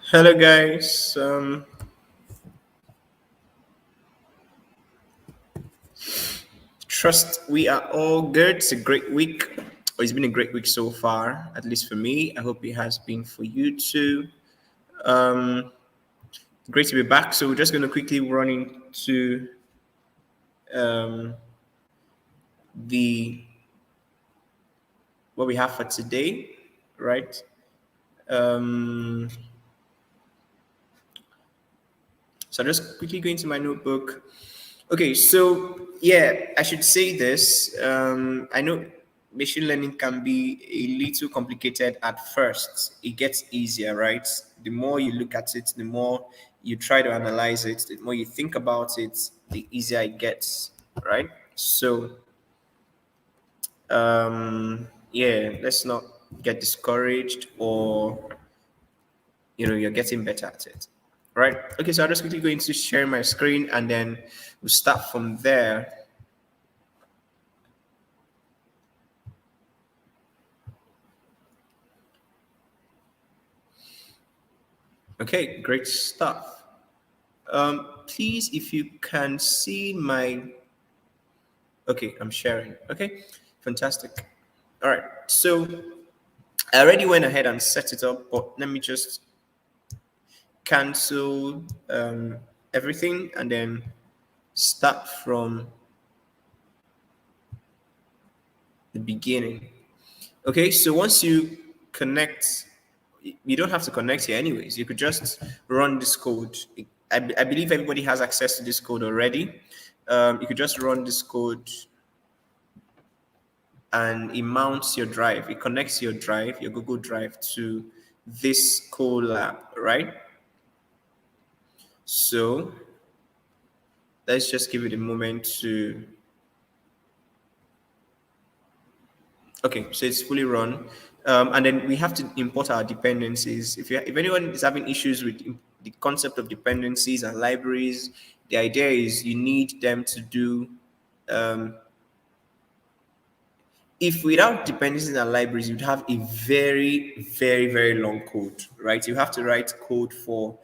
Hello, guys. Trust we are all good. It's a great week. Or it's been a great week so far, at least for me. I hope it has been for you too. Um, Great to be back. So we're just going to quickly run into um, the what we have for today, right? Um, so I'm just quickly going to my notebook. Okay, so yeah, I should say this. I know machine learning can be a little complicated at first. It gets easier, right? The more you look at it, the more you try to analyze it, the more you think about it, the easier it gets, right? So, yeah, let's not get discouraged or you're getting better at it, right? Okay, so I'm just quickly going to share my screen and then we'll start from there. Okay, great stuff. Please, if you can see my. Okay, I'm sharing. Okay, fantastic. All right, so I already went ahead and set it up, but let me just cancel everything and then start from the beginning. Okay, so once you connect, you don't have to connect here anyways. You could just run this code. I believe everybody has access to this code already. You could just run this code and it mounts your drive. It connects your drive, your Google Drive, to this collab, right? So let's just give it a moment to. Okay, so it's fully run, and then we have to import our dependencies. If anyone is having issues with the concept of dependencies and libraries, the idea is you need them to do. Um, if without dependencies and libraries, you'd have a very, very, very long code, right? You have to write code for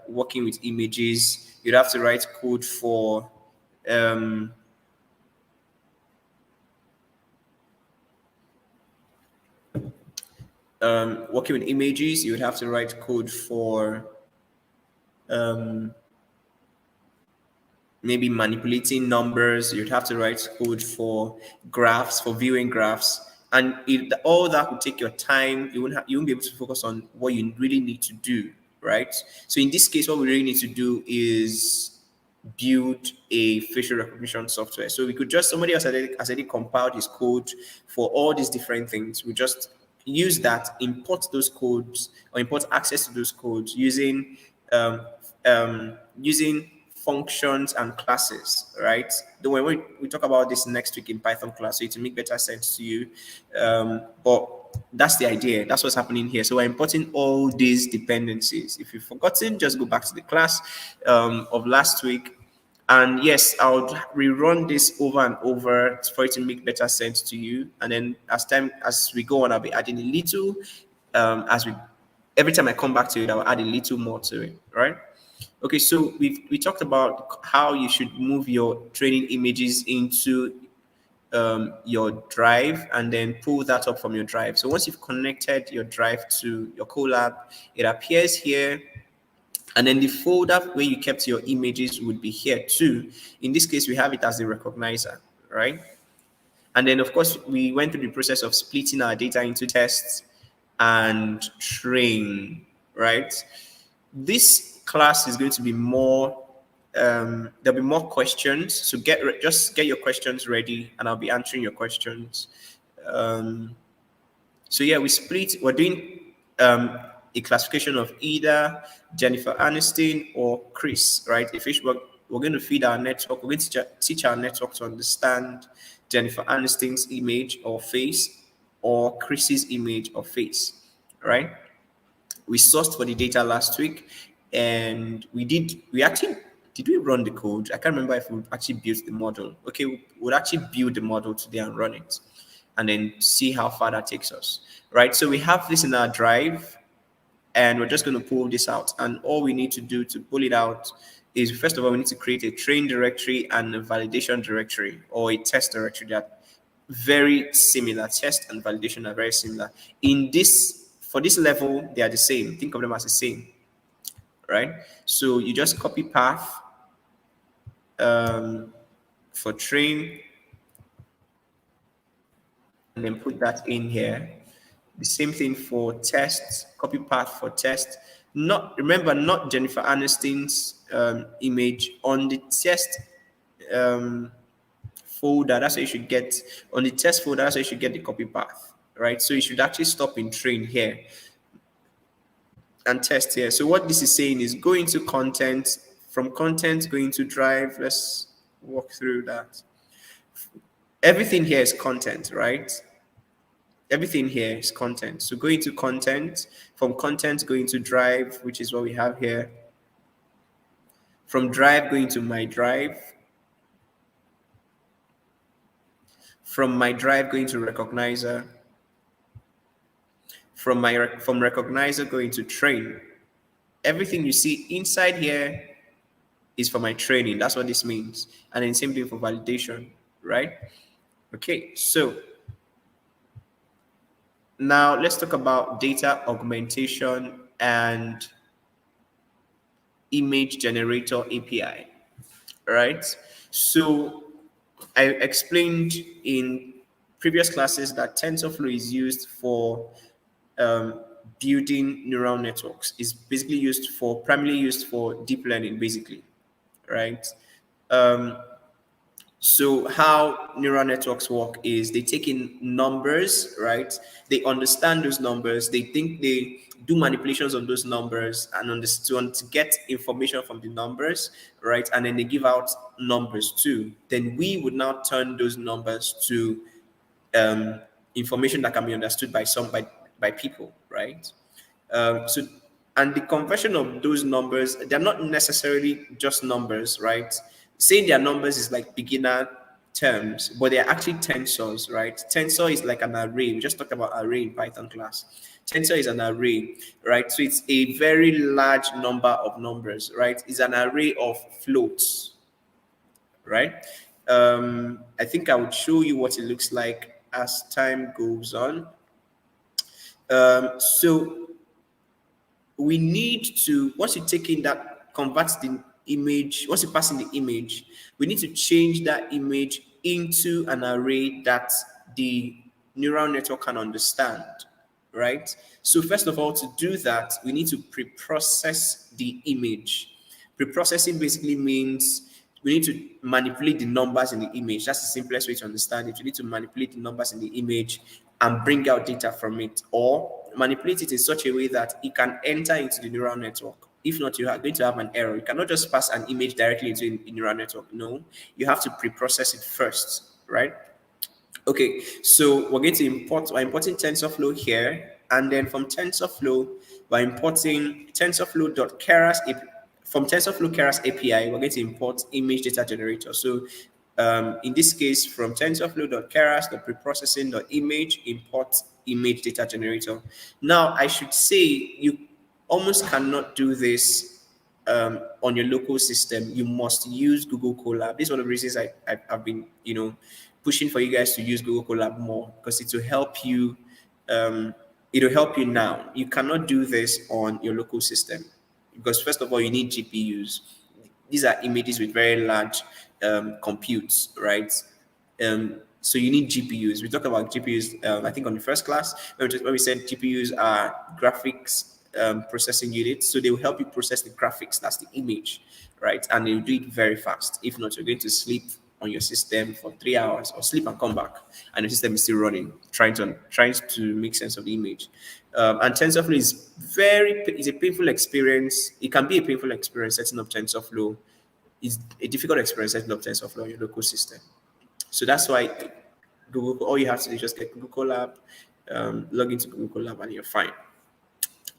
working with images. You'd have to write code for um, working with images. You would have to write code for um, maybe manipulating numbers. You'd have to write code for graphs, for viewing graphs. And all that would take your time. You won't be able to focus on what you really need to do, right? So in this case, what we really need to do is build a facial recognition software. So we could just, somebody else has already compiled his code for all these different things. We just use that, import those codes or import access to those codes um, using functions and classes, right? Don't worry, we talk about this next week in Python class, so it will make better sense to you. But that's the idea. That's what's happening here. So we're importing all these dependencies. If you've forgotten, just go back to the class of last week. And yes, I'll rerun this over and over for it to make better sense to you. And then as we go on, I'll be adding a little as we every time I come back to it, I'll add a little more to it, right? Okay, so we talked about how you should move your training images into your drive and then pull that up from your drive. So once you've connected your drive to your Colab, it appears here. And then the folder where you kept your images would be here too. In this case, we have it as the recognizer, right? And then, of course, we went through the process of splitting our data into tests and train, right? This class is going to be more, there'll be more questions. So just get your questions ready and I'll be answering your questions. So yeah, we're doing a classification of either Jennifer Aniston or Chris, right? We're going to feed our network, we're going to teach our network to understand Jennifer Aniston's image or face or Chris's image or face, right? We sourced for the data last week and we actually did we run the code? I can't remember if we actually built the model. Okay, we'll actually build the model today and run it and then see how far that takes us, right? So we have this in our drive. and we're just going to pull this out. And all we need to do to pull it out is, first of all, we need to create a train directory and a validation directory, or a test directory. That very similar. Test and validation are very similar. In this, for this level, they are the same. Think of them as the same, right? So you just copy path for train, and then put that in here. The same thing for tests, copy path for test. Not, remember, not Jennifer Aniston's image on the test folder. That's where you should get, on the test folder, that's where you should get the copy path, right? So you should actually stop in train here and test here. So what this is saying is go into content, from content, go into drive. Let's walk through that. Everything here is content, right? Everything here is content. So go into content, from content, go into drive, which is what we have here. From drive, go into my drive. From my drive, go into recognizer. From recognizer, go into train. Everything you see inside here is for my training. That's what this means. And then same thing for validation, right? Okay, so now let's talk about data augmentation and image generator API, right? So I explained in previous classes that TensorFlow is used for building neural networks. It's basically primarily used for deep learning, basically, right? So how neural networks work is they take in numbers, right? They understand those numbers. They think they do manipulations on those numbers and to get information from the numbers, right? And then they give out numbers too. Then we would now turn those numbers to information that can be understood by people, right? So, and the conversion of those numbers, they're not necessarily just numbers, right? Saying their numbers is like beginner terms, but they're actually tensors, right? Tensor is like an array. We just talked about array in Python class. Tensor is an array, right? So it's a very large number of numbers, right? It's an array of floats, right? I think I would show you what it looks like as time goes on. So we need to, once you take in that, converts the image, once you pass in the image, we need to change that image into an array that the neural network can understand, right? So first of all, to do that, we need to pre-process the image. Pre-processing basically means we need to manipulate the numbers in the image. That's the simplest way to understand it. You need to manipulate the numbers in the image and bring out data from it, or manipulate it in such a way that it can enter into the neural network. If not, you are going to have an error. You cannot just pass an image directly into a neural network. No, you have to pre-process it first, right? Okay, so we're importing TensorFlow here, and then from TensorFlow, we're importing TensorFlow.keras. From TensorFlow Keras API, we're going to import image data generator. So in this case, from TensorFlow.keras, the preprocessing.image, import image data generator. Now, I should say you almost cannot do this on your local system. You must use Google Colab. This is one of the reasons I've been, pushing for you guys to use Google Colab more, because it will help you. It will help you now. You cannot do this on your local system because, first of all, you need GPUs. These are images with very large computes, right? So you need GPUs. We talked about GPUs, I think, on the first class, when we said GPUs are graphics processing units. So they will help you process the graphics, that's the image, right? And they'll do it very fast. If not, you're going to sleep on your system for 3 hours, or sleep and come back, and your system is still running, trying to make sense of the image. And TensorFlow is a painful experience. It can be a painful experience setting up TensorFlow. It's a difficult experience setting up TensorFlow on your local system. So that's why Google, all you have to do is just get Google Colab, log into Google Colab, and you're fine.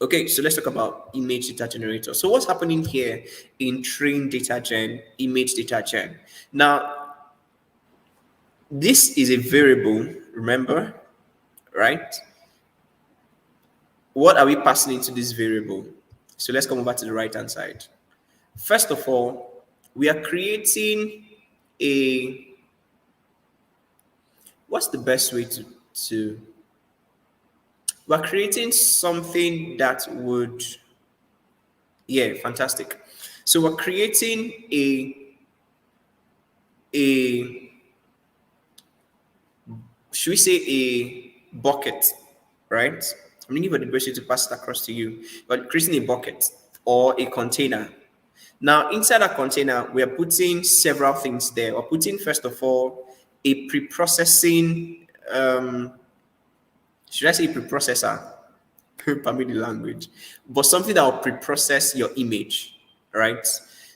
Okay, so let's talk about image data generator. So what's happening here in train data gen, image data gen? Now, this is a variable, remember, right? what are we passing into this variable? So let's come over to the right hand side. First of all, we are creating a, what's the best way to we're creating something that would, yeah, fantastic. So we're creating a should we say a bucket, right? I'm looking for the best way to pass it across to you. But creating a bucket or a container. Now, inside a container, we are putting several things there. We're putting, first of all, a pre-processing, should I say preprocessor? Permit the language, but something that will pre-process your image, right?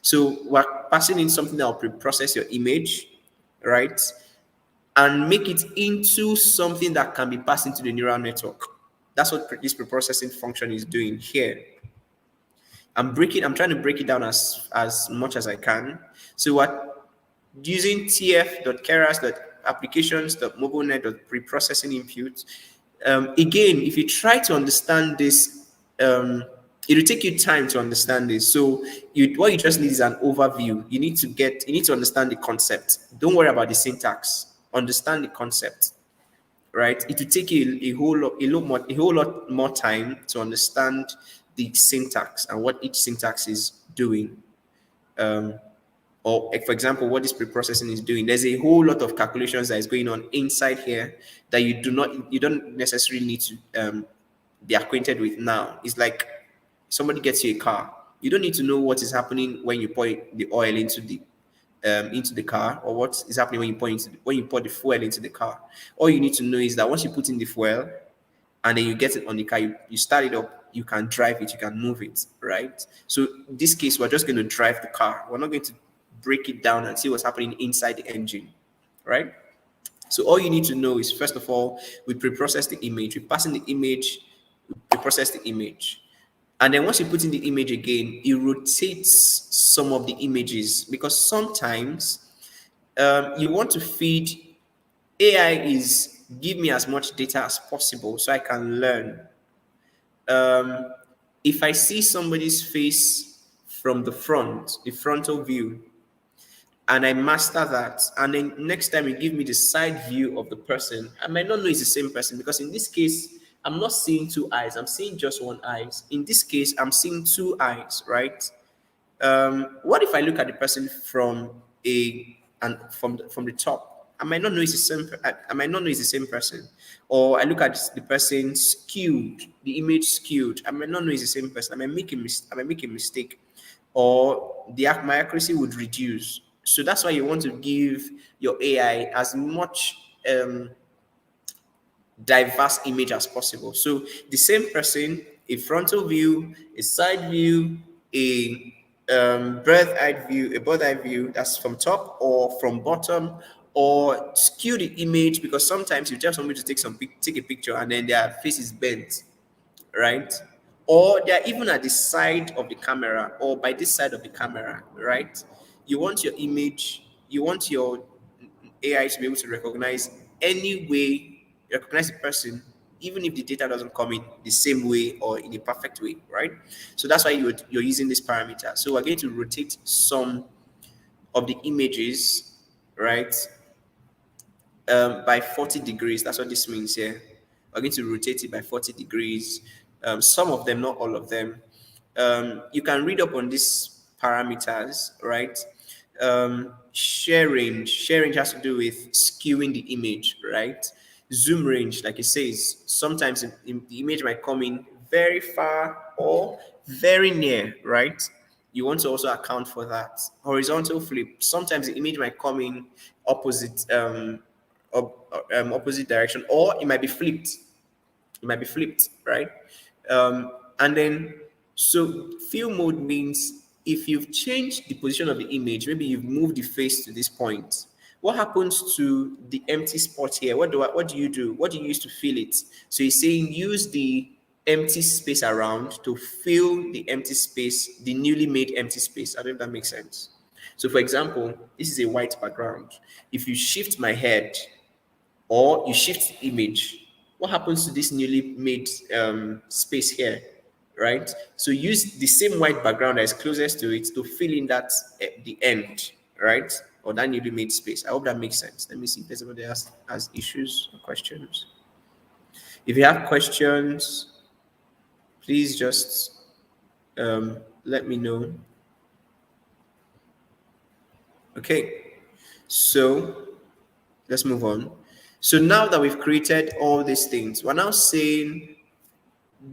So we're passing in something that will pre-process your image, right? And make it into something that can be passed into the neural network. That's what this preprocessing function is doing here. I'm trying to break it down as much as I can. So what using tf.keras.applications.mobilenet.preprocessing input. Again, if you try to understand this, it will take you time to understand this. So what you just need is an overview. You need to understand the concept. Don't worry about the syntax. Understand the concept, right? It will take you a whole lot more time to understand the syntax and what each syntax is doing. Or for example, what this preprocessing is doing. There's a whole lot of calculations that is going on inside here that you don't necessarily need to be acquainted with now. It's like somebody gets you a car. You don't need to know what is happening when you pour the oil into the car, or what is happening when you pour the fuel into the car. All you need to know is that once you put in the fuel and then you get it on the car, you start it up, you can drive it, you can move it, right? So in this case, we're just going to drive the car. We're not going to break it down and see what's happening inside the engine, right? So all you need to know is, first of all, we pre-process the image, we pass in the image, we process the image. And then once you put in the image again, it rotates some of the images, because sometimes you want to feed AI is give me as much data as possible so I can learn. If I see somebody's face from the front, the frontal view, and I master that, and then next time you give me the side view of the person, I might not know it's the same person, because in this case, I'm not seeing two eyes, I'm seeing just one eye. In this case, I'm seeing two eyes, right? What if I look at the person from the top? I might not know it's the same. I might not know it's the same person. Or I look at the person skewed, the image skewed. I might not know it's the same person. I might make a mistake, or my accuracy would reduce. So that's why you want to give your AI as much diverse image as possible. So the same person, a frontal view, a side view, a bird eye view, that's from top or from bottom, or skew the image, because sometimes you just want me to take a picture and then their face is bent, right? Or they're even at the side of the camera or by this side of the camera, right? You want your image, you want your AI to be able to recognize the person, even if the data doesn't come in the same way or in a perfect way, right? So that's why you're using this parameter. So we're going to rotate some of the images, right, by 40 degrees. That's what this means here. We're going to rotate it by 40 degrees. Some of them, not all of them. You can read up on these parameters, right? Share range has to do with skewing the image, right? Zoom range, like it says, sometimes the image might come in very far or very near, right? You want to also account for that. Horizontal flip, sometimes the image might come in opposite direction, or it might be flipped. It might be flipped, right? And then, so fill mode means if you've changed the position of the image, maybe you've moved the face to this point, what happens to the empty spot here? What do you do? What do you use to fill it? So he's saying use the empty space around to fill the empty space, the newly made empty space. I don't know if that makes sense. So for example, this is a white background. If you shift my head or you shift the image, what happens to this newly made space here, right? So use the same white background that is closest to it to fill in that the end, right? Or that newly made space. I hope that makes sense. Let me see if there's anybody else has issues or questions. If you have questions, please just let me know. Okay, so let's move on. So now that we've created all these things, we're now saying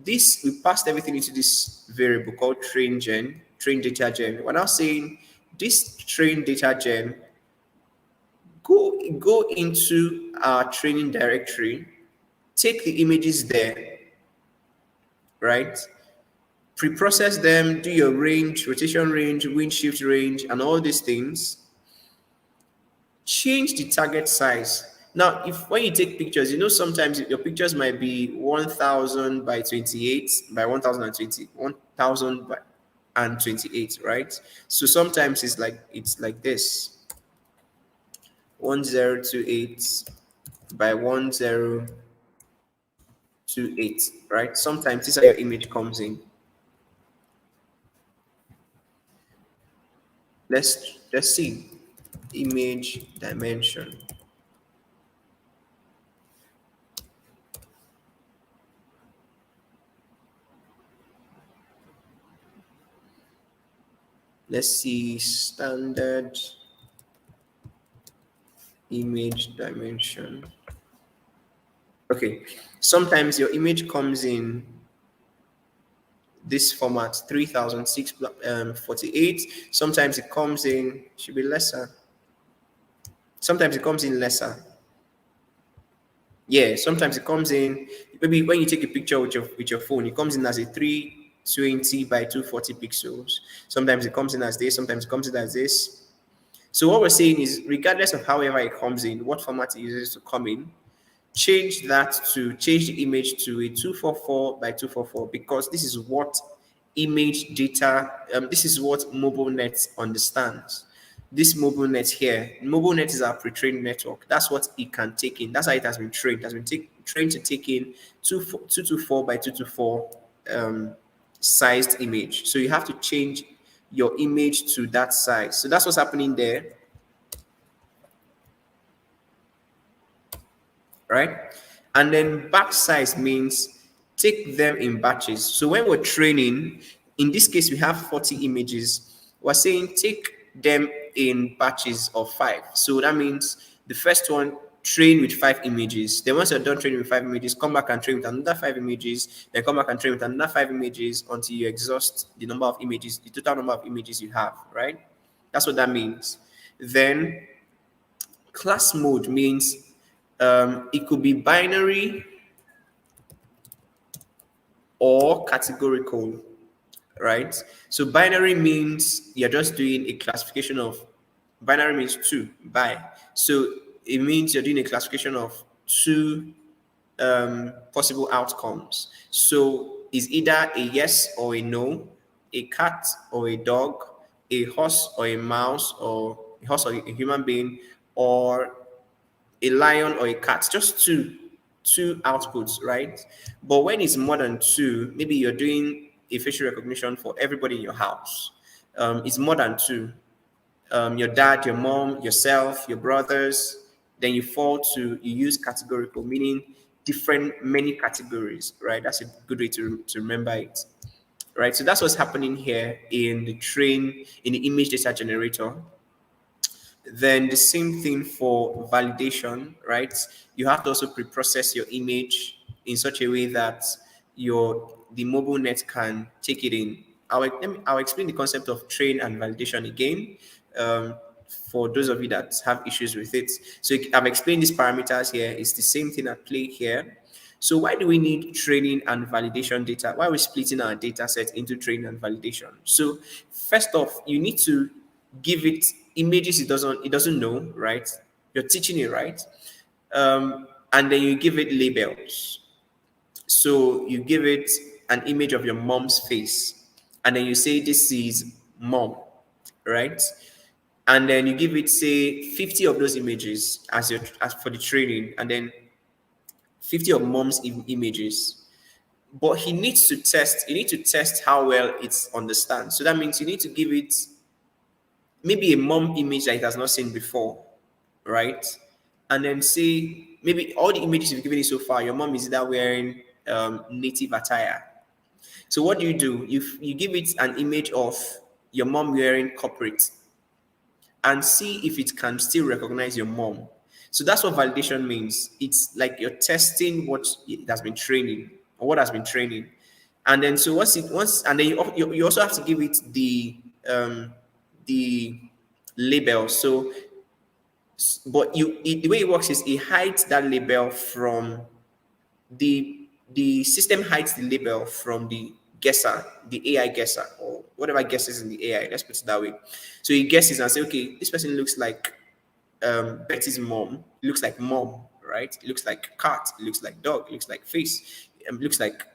this, we passed everything into this variable called train data gen. We're now saying this train data gen, go into our training directory, take the images there, right? Pre-process them, do your range, rotation range, wind shift range, and all these things. Change the target size. Now, if when you take pictures, sometimes your pictures might be 1000 by 28 by 1020, 1000 by and 28, right? So sometimes it's like this 1028 by 1028, right? Sometimes this is how your image comes in. Let's see image dimension. Let's see standard image dimension. Okay, sometimes your image comes in this format 3006 48. Sometimes it comes in, should be lesser. Sometimes it comes in lesser. Yeah, sometimes it comes in, maybe when you take a picture with your phone, it comes in as a 320 by 240 pixels. Sometimes it comes in as this, sometimes it comes in as this. So what we're saying is, regardless of however it comes in, what format it uses to come in, change the image to a 244 by 244, because this is what image data, this is what Mobilenet understands. This Mobilenet here, Mobilenet is our pre-trained network. That's what it can take in. That's how it has been trained. It has been trained to take in 224 by 224 sized image. So you have to change your image to that size. So that's what's happening there. Right? And then batch size means take them in batches. So when we're training, in this case, we have 40 images. We're saying take them in batches of 5. So that means the first one, train with 5 images. Then once you're done training with 5 images, come back and train with another 5 images. Then come back and train with another 5 images until you exhaust the number of images, the total number of images you have, right? That's what that means. Then class mode means it could be binary or categorical, right? So binary means you're just doing a classification of, binary means 2 by. So it means you're doing a classification of 2 possible outcomes. So it's either a yes or a no, a cat or a dog, a horse or a mouse, or a horse or a human being, or a lion or a cat. Just two outputs, right? But when it's more than 2, maybe you're doing a facial recognition for everybody in your house. It's more than 2. Your dad, your mom, yourself, your brothers. Then you use categorical, meaning many categories, right? That's a good way to remember it, right? So that's what's happening here in the image data generator. Then the same thing for validation, right? You have to also pre-process your image in such a way that the Mobilenet can take it in. I'll explain the concept of train and validation again, for those of you that have issues with it. So I've explained these parameters here. It's the same thing at play here. So why do we need training and validation data? Why are we splitting our data set into training and validation? So first off, you need to give it images it doesn't know, right? You're teaching it, right? And then you give it labels. So you give it an image of your mom's face, and then you say this is mom, right? And then you give it, say, 50 of those images as for the training, and then 50 of mom's images. But you need to test how well it understands. So that means you need to give it maybe a mom image that it has not seen before, right? And then say maybe all the images you've given it so far, your mom is either wearing native attire. So what do? You give it an image of your mom wearing corporate and see if it can still recognize your mom. So that's what validation means. It's like you're testing what it has been training or what has been training. And then so once and then you also have to give it the label. So but the way it works is it hides that label from the system hides the label from the guesser, the AI guesser, or whatever guesses in the AI. Let's put it that way. So he guesses and say, okay, this person looks like Betty's mom. It looks like mom, right? It looks like cat. It looks like dog. It looks like face. It looks like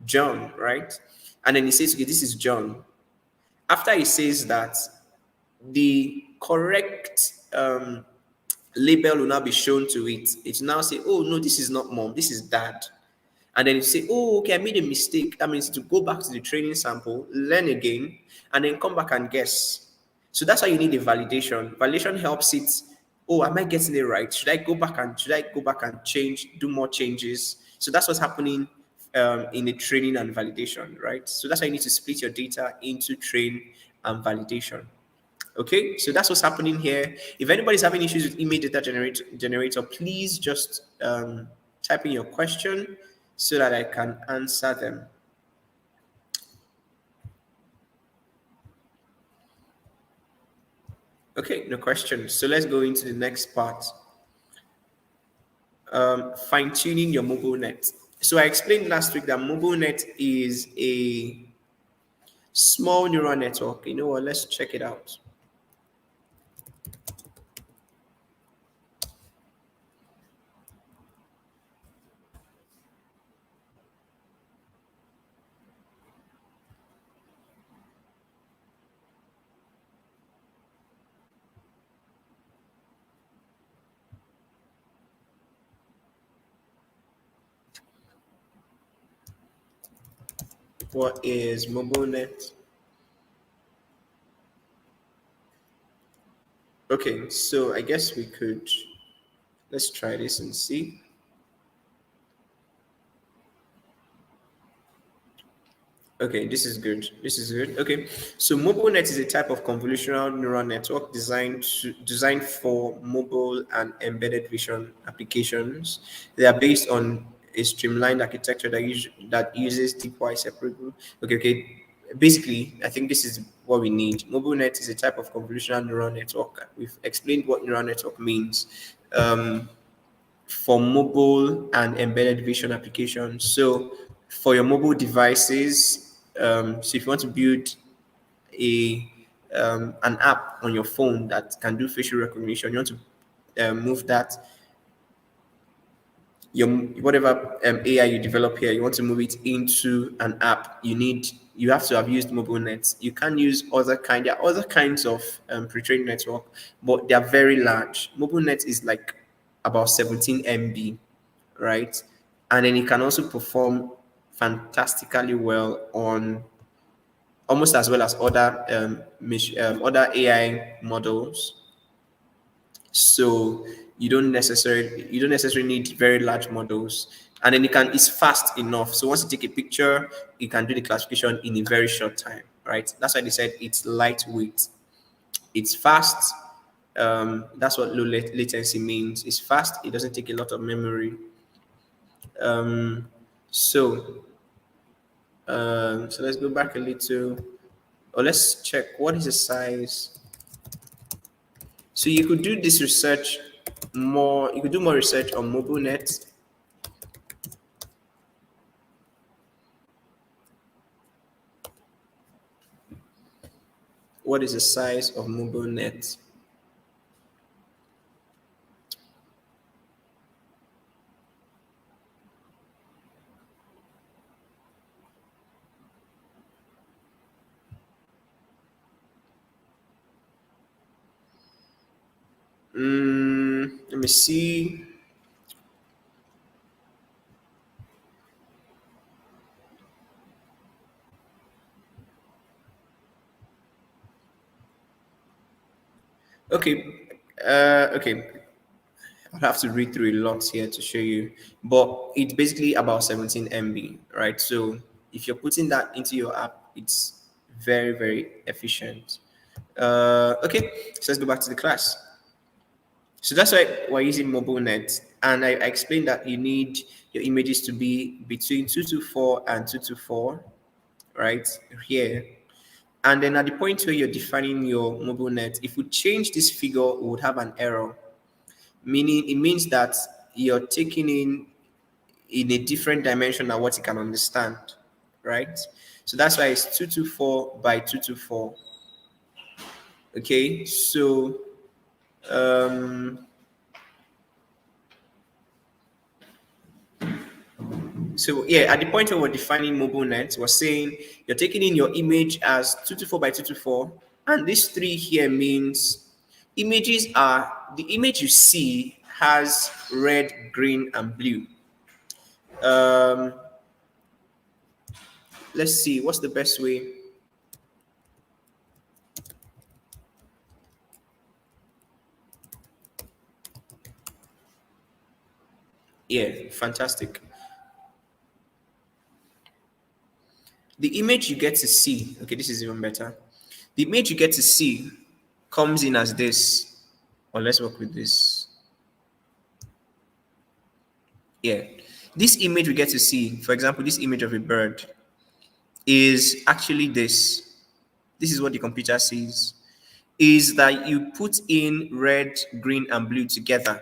John, right? And then he says, okay, this is John. After he says that, the correct label will now be shown to it. It will now say, oh no, this is not mom, this is dad. And then you say, oh, okay, I made a mistake. That means to go back to the training sample, learn again, and then come back and guess. So that's why you need a validation. Validation helps it. Oh, am I getting it right? Should I go back and change, do more changes? So that's what's happening in the training and validation, right? So that's why you need to split your data into train and validation. Okay, so that's what's happening here. If anybody's having issues with image data generator, please just type in your question so that I can answer them. Okay, no questions. So let's go into the next part. Fine tuning your mobile net. So I explained last week that mobile net is a small neural network. You know what? Let's check it out. What is mobile net? Okay, so I guess we could let's try this and see. Okay, this is good. This is good. Okay, so Mobilenet is a type of convolutional neural network designed for mobile and embedded vision applications. They are based on a streamlined architecture that uses deep-wise separable. Okay. Basically, I think this is what we need. Mobilenet is a type of convolutional neural network. We've explained what neural network means. For mobile and embedded vision applications. So for your mobile devices, so if you want to build a an app on your phone that can do facial recognition, you want to move that your whatever AI you develop here, you want to move it into an app. You have to have used mobile nets. You can use there are other kinds of pre-trained network, but they are very large. Mobile net is like about 17 MB, right? And then it can also perform fantastically well on almost as well as other other AI models. So you don't necessarily need very large models, and then it's fast enough. So once you take a picture, you can do the classification in a very short time, right? That's why they said it's lightweight, it's fast. That's what low latency means. It's fast. It doesn't take a lot of memory. Um, so so let's go back a little, or let's check what is the size. So you could do this research more. You could do more research on MobileNet. What is the size of MobileNet? Let me see. Okay. Okay. I'll have to read through a lot here to show you, but it's basically about 17 MB, right? So if you're putting that into your app, it's very, very efficient. Okay, so let's go back to the class. So that's why we're using Mobilenet, and I explained that you need your images to be between 224 and 224, right here. And then at the point where you're defining your Mobilenet, if we change this figure, we would have an error, meaning it means that you're taking in a different dimension than what you can understand, right? So that's why it's 224 by 224. Okay, um so yeah, at the point where we're defining Mobilenet, we're saying you're taking in your image as 224 by 224, and this three here means images are the image you see has red, green, and blue. um let's see what's the best way. Yeah, fantastic. The image you get to see, okay, this is even better. The image you get to see comes in as this, or let's work with this. Yeah, this image we get to see, for example, this image of a bird is actually this. This is what the computer sees, is that you put in red, green, and blue together,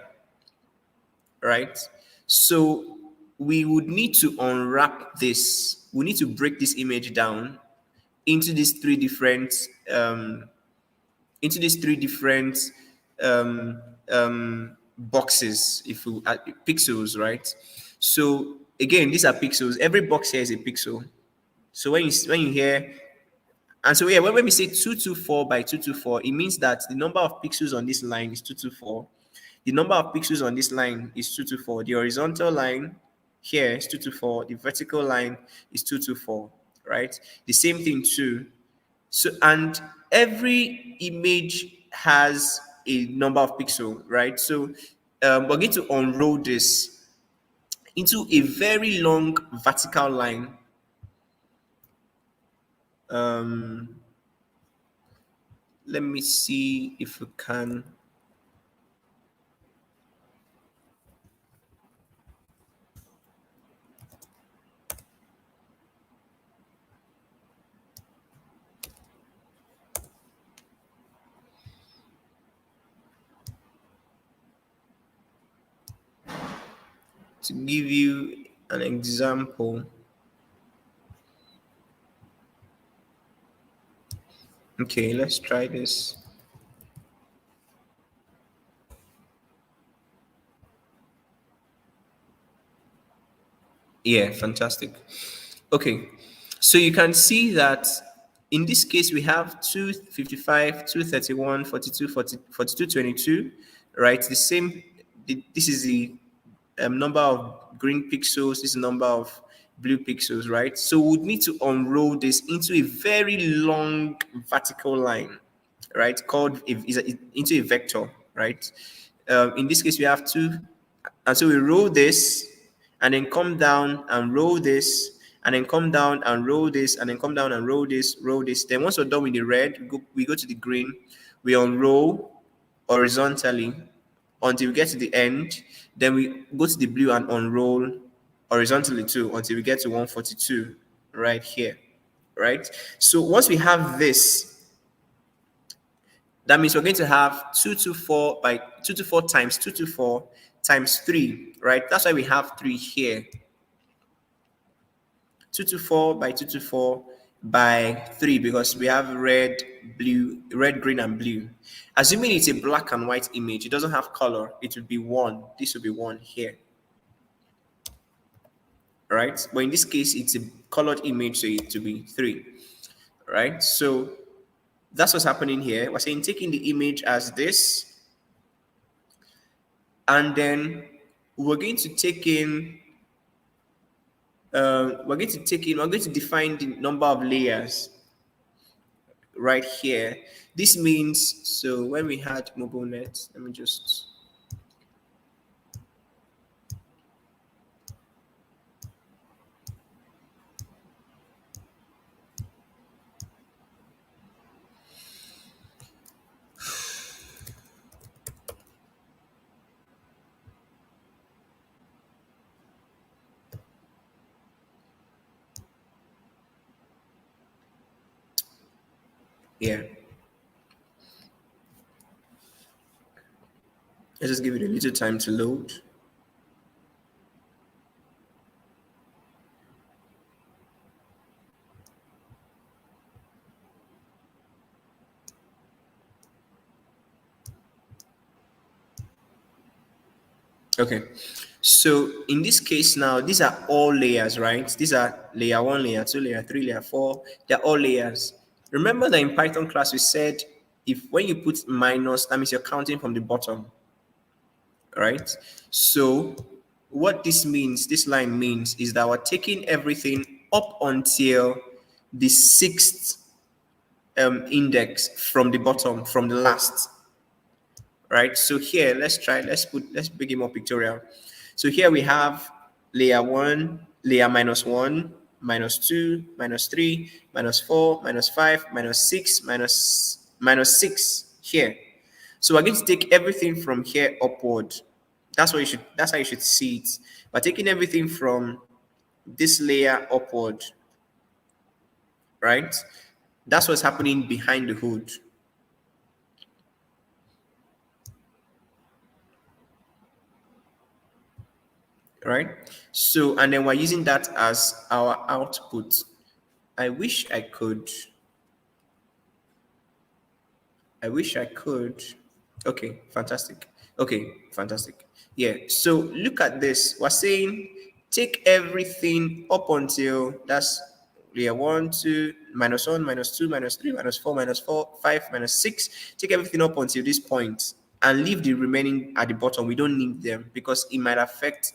right? So we would need to unwrap this. We need to break this image down into these three different um, into these three different um, boxes, if we pixels, right? So again, these are pixels. Every box here is a pixel. So when you hear, and so yeah, when we say 224 by 224, it means that the number of pixels on this line is 224. The number of pixels on this line is 224. The horizontal line here is 224. The vertical line is 224, right? The same thing too. So, and every image has a number of pixels, right? So we're going to unroll this into a very long vertical line. Let me see if we can. To give you an example. Okay, let's try this. Yeah, fantastic. Okay, so you can see that in this case we have 255, 231, 42, 40, 42, 22, right? The same, this is the number of green pixels, this is the number of blue pixels, right? So we would need to unroll this into a very long vertical line, right? Called into a vector, right? In this case, we have two, and so we roll this, and then come down and roll this, and then come down and roll this, and then come down and roll this, roll this. Then once we're done with the red, we go to the green, we unroll horizontally until we get to the end. Then we go to the blue and unroll horizontally too until we get to 142 right here, right? So once we have this, that means we're going to have 224 by 224 times 224 times 3, right? That's why we have 3 here. 224 by 224 by 3 because we have red, blue, red, green, and blue. Assuming it's a black and white image, it doesn't have color, it would be 1. This would be 1 here, right? But in this case, it's a colored image, so it would be 3, right? So that's what's happening here. We're saying taking the image as this, and then we're going to take in we're going to define the number of layers, right here. This means, so when we had Mobilenet, let me just, yeah, let's just give it a little time to load. Okay, so in this case now, these are all layers, right? These are layer 1, layer 2, layer 3, layer 4. They're all layers. Remember that in Python class we said if when you put minus, that means you're counting from the bottom, right? So what this means, this line means, is that we're taking everything up until the sixth index from the bottom, from the last, right? So here, let's make it more pictorial. So here we have layer 1, layer minus 1, minus 2, minus 3, minus 4, minus 5, minus 6, minus 6 here. So we're going to take everything from here upward. That's how you should see it. We're taking everything from this layer upward, right? That's what's happening behind the hood. Right? So, and then we're using that as our output. I wish I could. I wish I could. Okay, fantastic. Okay, fantastic. Yeah, so look at this. We're saying take everything up until that's layer 1, 2, minus 1, minus 2, minus 3, minus 4, minus 4, 5, minus 6. Take everything up until this point and leave the remaining at the bottom. We don't need them because it might affect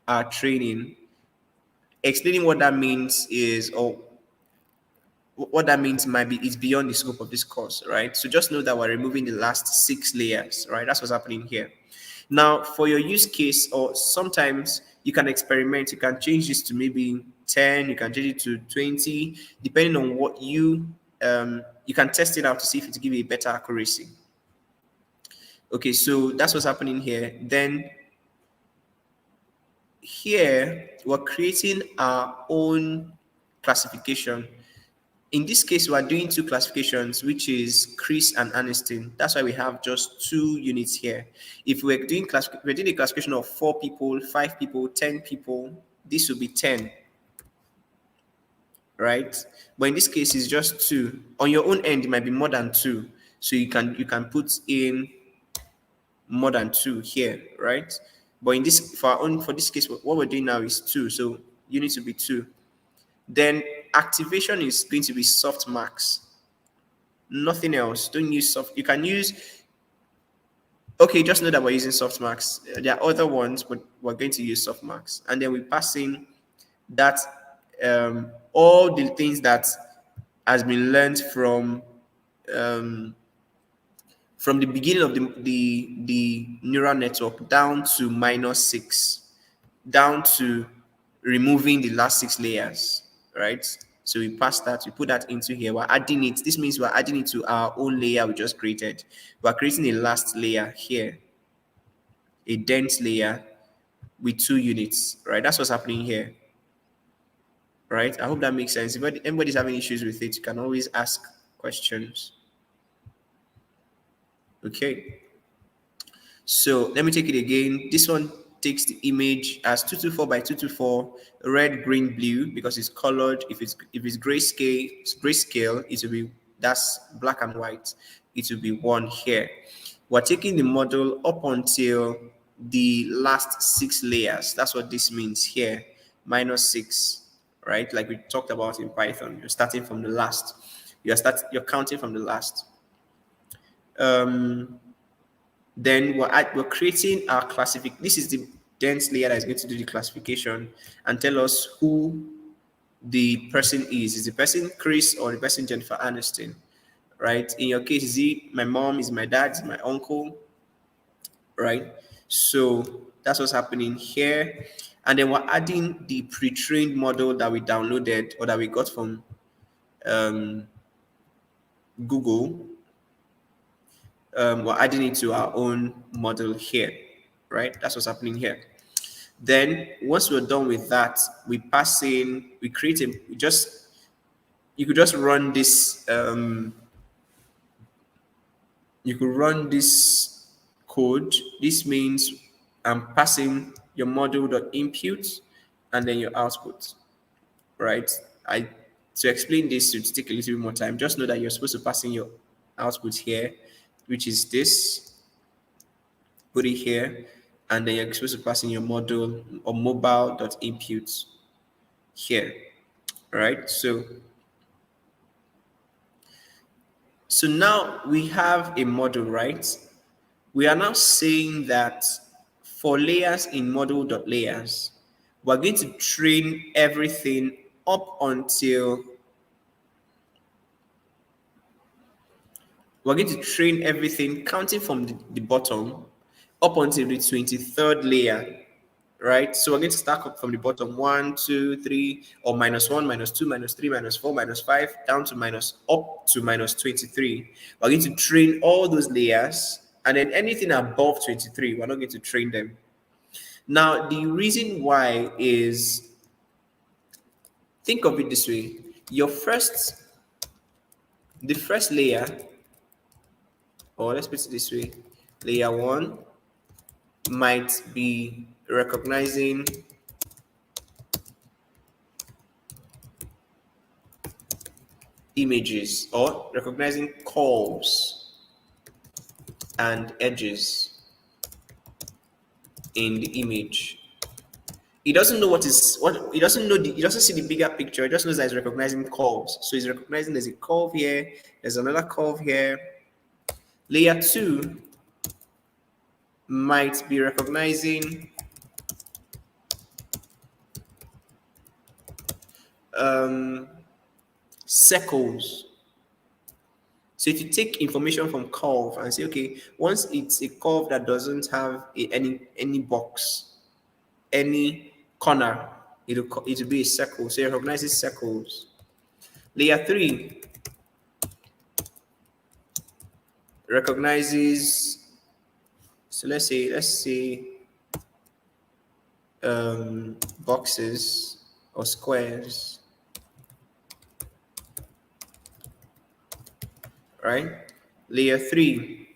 our training. Explaining what that means is, or what that means might be, is beyond the scope of this course, right? So just know that we're removing the last 6 layers, right? That's what's happening here. Now, for your use case, or sometimes you can experiment, you can change this to maybe 10, you can change it to 20, depending on what you can test it out to see if it give you a better accuracy. Okay, so that's what's happening here. Then here, we're creating our own classification. In this case, we are doing 2 classifications, which is Chris and Aniston. That's why we have just 2 units here. If we're doing a classification of 4 people, 5 people, 10 people, this would be 10, right? But in this case, it's just 2. On your own end, it might be more than 2. So you can put in more than 2 here, right? But in this, for this case, what we're doing now is 2. So you need to be 2. Then activation is going to be softmax. Nothing else. Don't use soft. You can use. Okay, just know that we're using softmax. There are other ones, but we're going to use softmax. And then we pass in that all the things that has been learned um, from the beginning of the neural network down to -6, down to removing the last 6 layers, right? So we pass that, we put that into here. We're adding it. This means we're adding it to our own layer we just created. We're creating a last layer here, a dense layer with 2 units, right? That's what's happening here, right? I hope that makes sense. If anybody's having issues with it, you can always ask questions. Okay. So let me take it again. This one takes the image as 224 by 224, red, green, blue, because it's colored. If it's grayscale, it will be, that's black and white. It will be 1 here. We're taking the model up until the last 6 layers. That's what this means here. -6, right? Like we talked about in Python. You're starting from the last. You're counting from the last. Then we're creating our classification. This is the dense layer that is going to do the classification and tell us who the person is. Is the person Chris or the person Jennifer Aniston? right? In your case, is it my mom, is it my dad, is it my uncle, right? So that's what's happening here. And then we're adding the pre-trained model that we downloaded or that we got from um, Google. We're adding it to our own model here, right? That's what's happening here. Then once we're done with that, we pass in, we create a, we just, you could just run this, you could run this code. This means I'm passing your model.input and then your output, right? I To explain this to take a little bit more time, just know that you're supposed to pass in your output here, which is this, put it here, and then you're supposed to pass in your model or mobile.input here, right? So now we have a model, right? We are now saying that for layers in model.layers, we're going to train everything up until we're going to train everything counting from the bottom up until the 23rd layer, right? So we're going to stack up from the bottom 1, 2, 3, or -1, -2, -3, -4, -5, down to minus up to -23. We're going to train all those layers, and then anything above 23, we're not going to train them. Now, the reason why is, think of it this way: the first layer, or let's put it this way, layer 1 might be recognizing images or recognizing curves and edges in the image. It doesn't know what it doesn't know. It doesn't see the bigger picture. It just knows that it's recognizing curves. So it's recognizing there's a curve here, there's another curve here. Layer 2 might be recognizing circles. So if you take information from curve and say, okay, once it's a curve that doesn't have any box, any corner, it'll be a circle. So it recognizes circles. Layer 3 recognizes, so let's say boxes or squares, right? Layer 3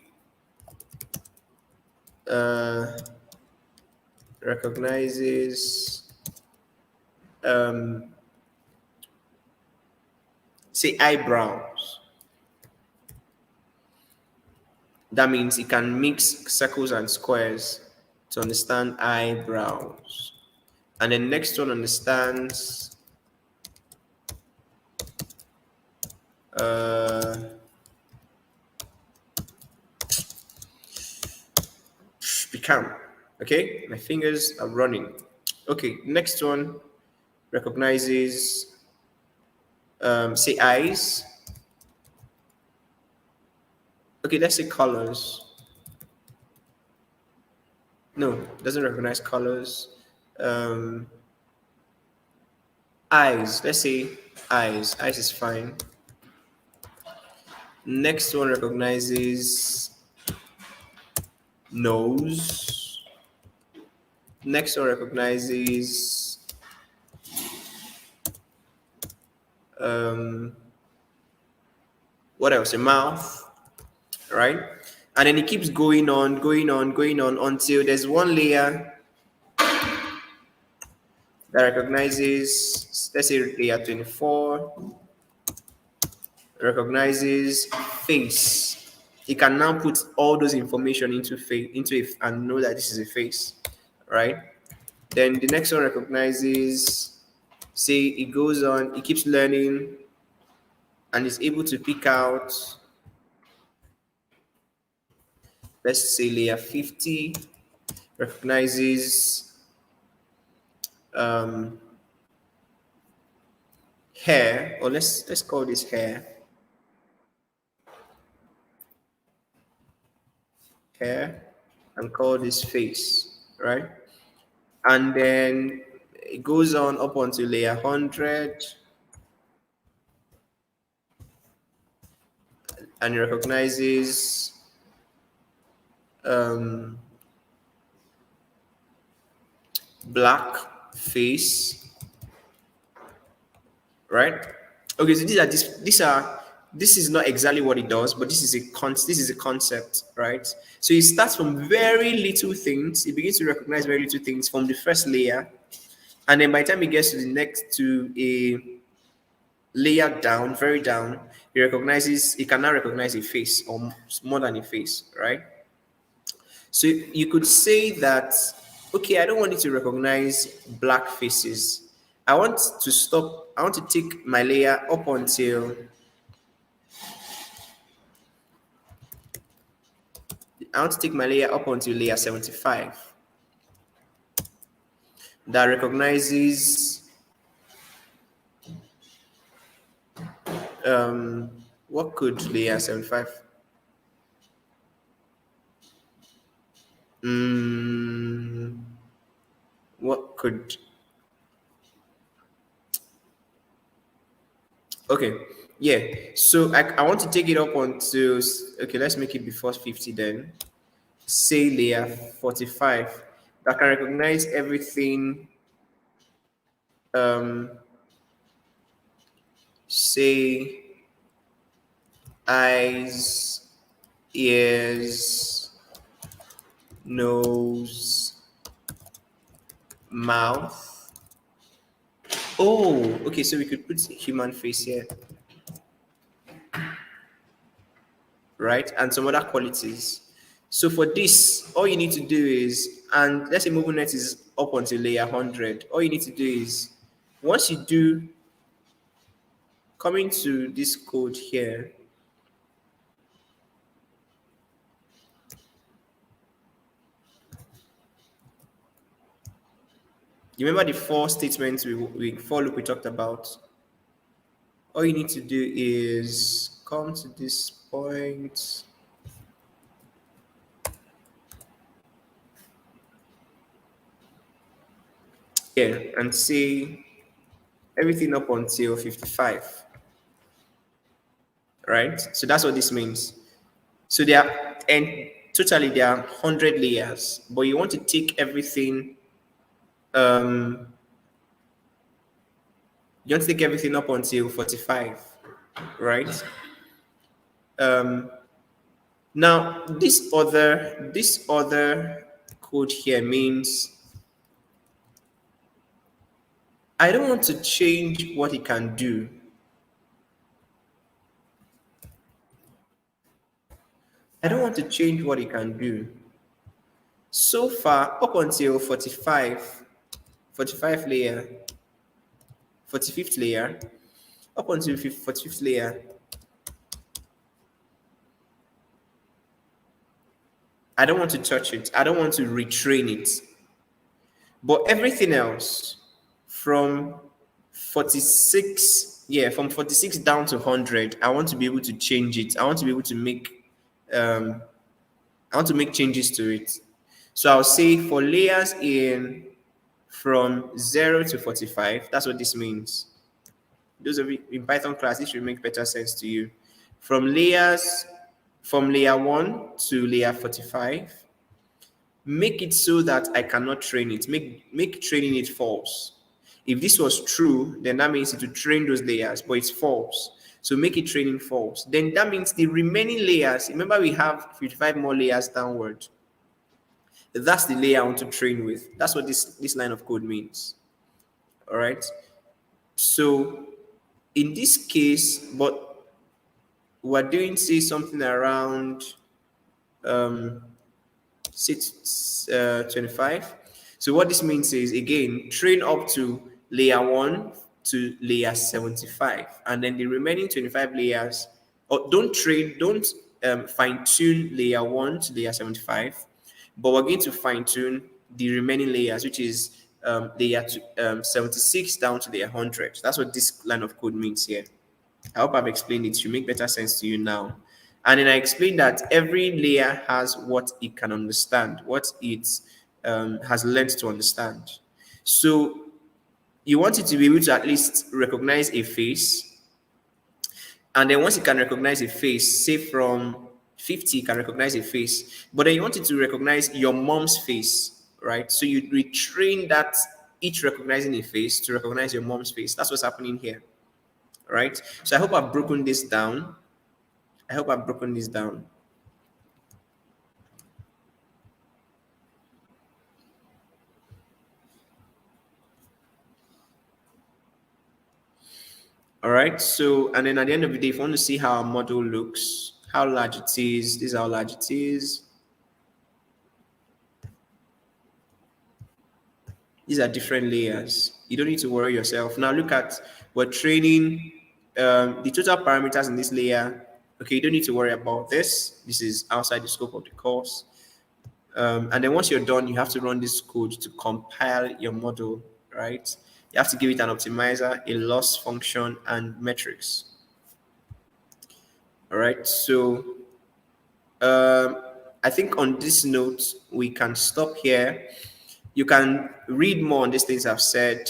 recognizes say eyebrows. That means it can mix circles and squares to understand eyebrows. And then next one understands become. Okay, my fingers are running. Okay, next one recognizes say eyes. Okay, let's say colors. No, doesn't recognize colors. Um, Eyes. Let's say eyes. Eyes is fine. Next one recognizes nose. Next one recognizes what else? A mouth, right? And then it keeps going on, going on, going on until there's one layer that recognizes, let's say layer 24, recognizes face. It can now put all those information into it and know that this is a face, right? Then the next one recognizes, say it goes on, it keeps learning and is able to pick out, let's say layer 50, recognizes hair, or let's call this hair. hair and call this face, right? And then it goes on up until layer 100 and it recognizes um, black face, right? Okay, so this is not exactly what it does, but this is a concept, right? So it starts from very little things. It begins to recognize very little things from the first layer, and then by the time it gets to the next to a layer down, very down, it can now recognize a face or more than a face, right? So you could say that, okay, I don't want it to recognize black faces. I want to take my layer up until, I want to take my layer up until layer 75 that recognizes, um, what could layer 75? Mm, what could, okay, yeah. So I want to take it up onto, okay, let's make it before 50 then. Say layer 45 that can recognize everything, um, say eyes, ears, nose, mouth. Oh, okay, so we could put human face here, right? And some other qualities. So for this, all you need to do is, and let's say Mobilenet is up until layer 100, all you need to do is, once you do, coming to this code here, you remember the four statements four loop we talked about? All you need to do is come to this point here and say everything up until 55, right? So that's what this means. So totally there are 100 layers, but you want to take everything, um, you want to take everything up until 45, right? Um, Now, this other code here means I don't want to change what it can do. I don't want to change what it can do. So far, up until 45 layer, 45th layer, up until 45th layer, I don't want to touch it. I don't want to retrain it. But everything else from 46, yeah, from 46 down to 100, I want to be able to change it. I want to be able to um, make changes to it. So I'll say for layers from 0 to 45, that's what this means. Those of you in Python class, this should make better sense to you. From layer 1 to layer 45, make it so that I cannot train it. Make training it false. If this was true, then that means it will train those layers, but it's false. So make it training false. Then that means the remaining layers, remember we have 55 more layers downward. That's the layer I want to train with. That's what this line of code means. All right. So in this case, but we're doing, say, something around um, 25. So what this means is, again, train up to layer 1 to layer 75, and then the remaining 25 layers, or don't fine tune layer 1 to layer 75, but we're going to fine tune the remaining layers, which is layer 76 down to layer 100. That's what this line of code means here. I hope I've explained it. It should make better sense to you now. And then I explained that every layer has what it can understand, what it has learned to understand. So you want it to be able to at least recognize a face. And then once it can recognize a face, say from 50, it can recognize a face. But then you want it to recognize your mom's face, right? So you retrain that each recognizing a face to recognize your mom's face. That's what's happening here, right? So I hope I've broken this down. I hope I've broken this down. All right. So, and then at the end of the day, if you want to see how our model looks, how large it is, this is how large it is. These are different layers. You don't need to worry yourself. Now look at, we're training the total parameters in this layer. Okay, you don't need to worry about this. This is outside the scope of the course. And then once you're done, you have to run this code to compile your model, right? You have to give it an optimizer, a loss function, and metrics. All right, so I think on this note, we can stop here. You can read more on these things I've said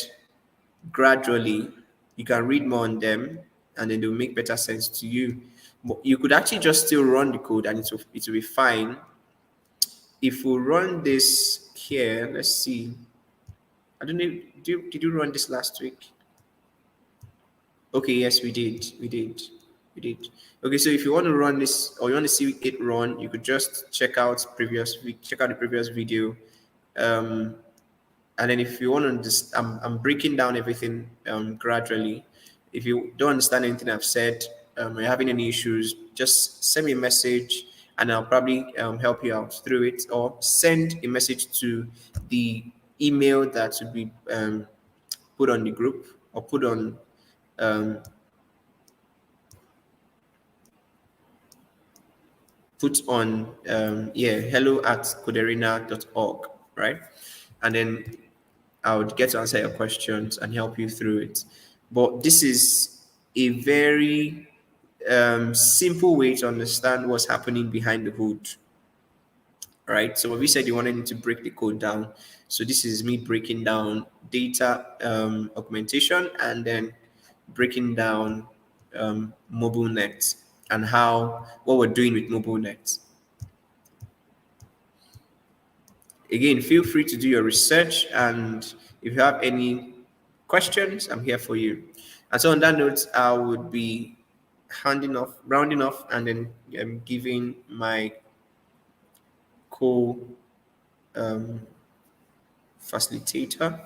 gradually. You can read more on them, and then they'll make better sense to you. But you could actually just still run the code, and it will be fine. If we run this here, let's see. I don't know. Did you run this last week? Okay, yes, we did. We did. We did. Okay, so if you want to run this or you want to see it run, you could just check out the previous video. And then if you want to just, I'm breaking down everything gradually. If you don't understand anything I've said, or you're having any issues, just send me a message and I'll probably help you out through it, or send a message to the email that would be put on the group or put on hello@coderina.org, right? And then I would get to answer your questions and help you through it. But this is a very simple way to understand what's happening behind the hood, right? So we said you wanted me to break the code down. So this is me breaking down data augmentation and then breaking down Mobilenet and what we're doing with Mobilenet. Again, feel free to do your research, and if you have any questions, I'm here for you. And so on that note, I would be rounding off, and then giving my facilitator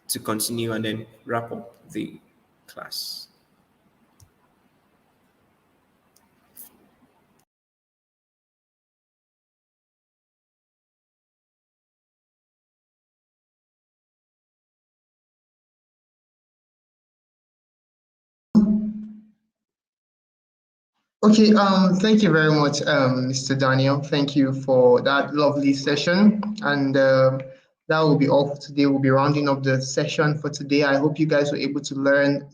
to continue and then wrap up the class. Okay, thank you very much, Mr. Daniel. Thank you for that lovely session. And that will be all for today. We'll be rounding up the session for today. I hope you guys were able to learn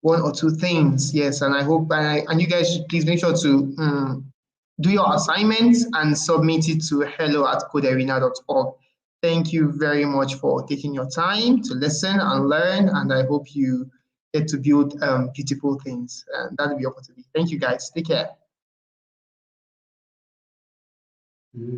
one or two things. Yes, and I hope, and you guys should please make sure to do your assignments and submit it to hello@coderina.org. Thank you very much for taking your time to listen and learn, and I hope you get to build beautiful things. And that'll be all for today. Thank you guys. Take care.